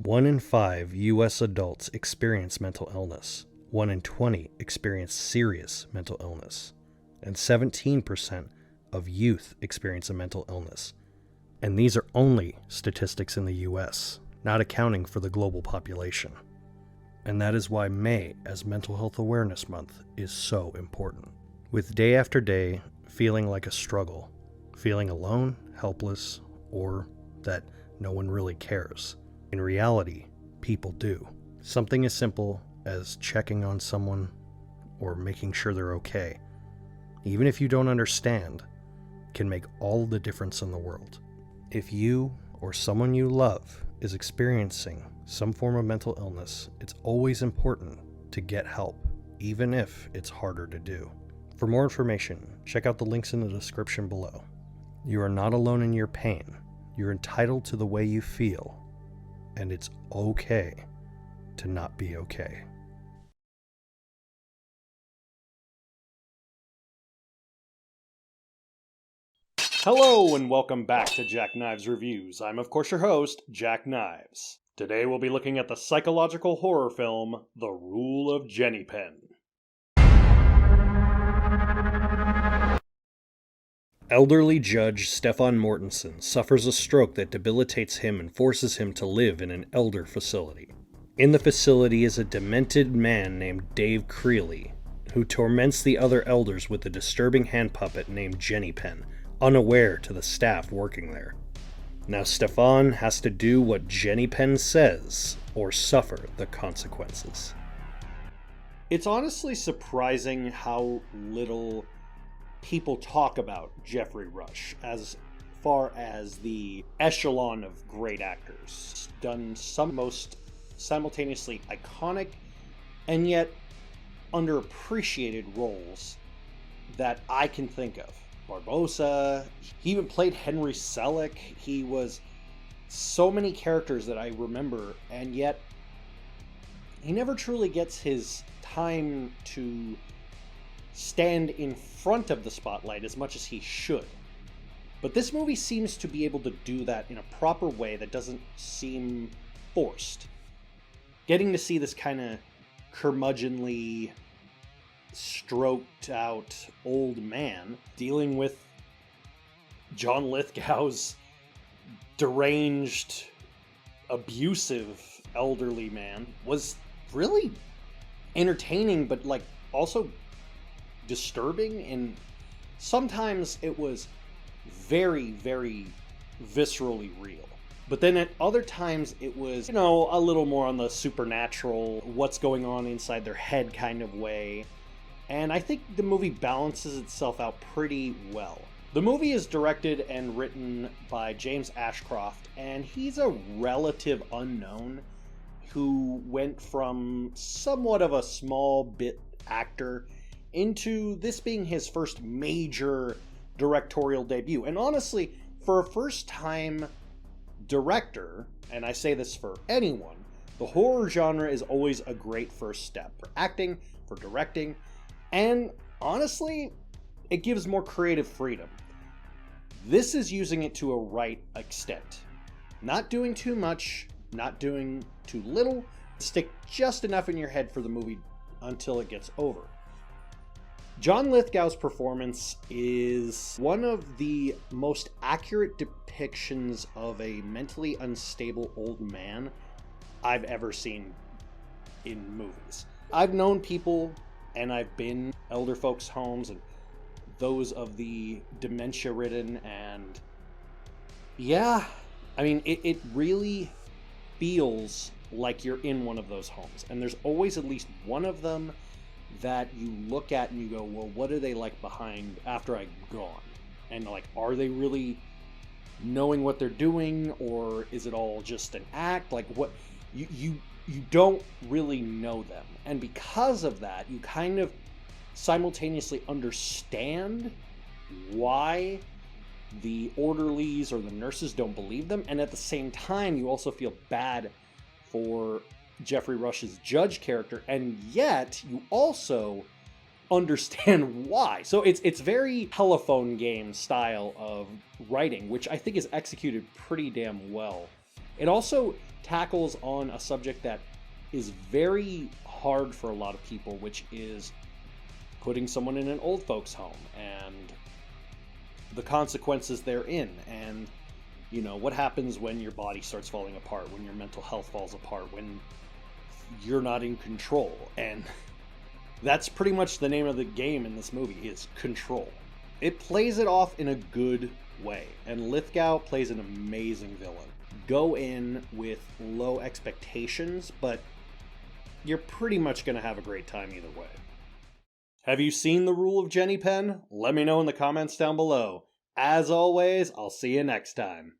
1 in 5 U.S. adults experience mental illness. 1 in 20 experience serious mental illness. And 17% of youth experience a mental illness. And these are only statistics in the U.S., not accounting for the global population. And that is why May, as Mental Health Awareness Month, is so important. With day after day feeling like a struggle, feeling alone, helpless, or that no one really cares. In reality, people do. Something as simple as checking on someone or making sure they're okay, even if you don't understand, can make all the difference in the world. If you or someone you love is experiencing some form of mental illness, it's always important to get help, even if it's harder to do. For more information, check out the links in the description below. You are not alone in your pain. You're entitled to the way you feel, and it's okay to not be okay. Hello and welcome back to Jack Knives Reviews. I'm of course your host, Jack Knives. Today we'll be looking at the psychological horror film, The Rule of Jenny Penn. Elderly Judge Stefan Mortensen suffers a stroke that debilitates him and forces him to live in an elder facility. In the facility is a demented man named Dave Creeley, who torments the other elders with a disturbing hand puppet named Jenny Penn, unaware to the staff working there. Now Stefan has to do what Jenny Penn says, or suffer the consequences. It's honestly surprising how little people talk about Jeffrey Rush as far as the echelon of great actors. Done some most simultaneously iconic and yet underappreciated roles that I can think of. Barbosa, he even played Henry Selick. He was so many characters that I remember, and yet he never truly gets his time to stand in front of the spotlight as much as he should. But this movie seems to be able to do that in a proper way that doesn't seem forced. Getting to see this kind of curmudgeonly, stroked out old man dealing with John Lithgow's deranged, abusive elderly man was really entertaining, but like also disturbing, and sometimes it was very, very viscerally real. But then at other times it was, a little more on the supernatural, what's going on inside their head kind of way. And I think the movie balances itself out pretty well. The movie is directed and written by James Ashcroft, and he's a relative unknown who went from somewhat of a small bit actor into this being his first major directorial debut. And honestly, for a first-time director, and I say this for anyone, the horror genre is always a great first step for acting, for directing, and honestly, it gives more creative freedom. This is using it to a right extent. Not doing too much, not doing too little, stick just enough in your head for the movie until it gets over. John Lithgow's performance is one of the most accurate depictions of a mentally unstable old man I've ever seen in movies. I've known people, and I've been elder folks' homes and those of the dementia-ridden, and yeah, I mean, it really feels like you're in one of those homes. And there's always at least one of them that you look at and you go, well, what are they like behind after I'm gone? And like, are they really knowing what they're doing, or is it all just an act? Like, what you don't really know them. And because of that, you kind of simultaneously understand why the orderlies or the nurses don't believe them, and at the same time you also feel bad for Jeffrey Rush's Judge character, and yet you also understand why. So it's very telephone game style of writing, which I think is executed pretty damn well. It also tackles on a subject that is very hard for a lot of people, which is putting someone in an old folks home and the consequences therein, and what happens when your body starts falling apart, when your mental health falls apart, when you're not in control. And that's pretty much the name of the game in this movie, is control. It plays it off in a good way, and Lithgow plays an amazing villain. Go in with low expectations, but you're pretty much going to have a great time either way. Have you seen The Rule of Jenny Penn? Let me know in the comments down below. As always, I'll see you next time.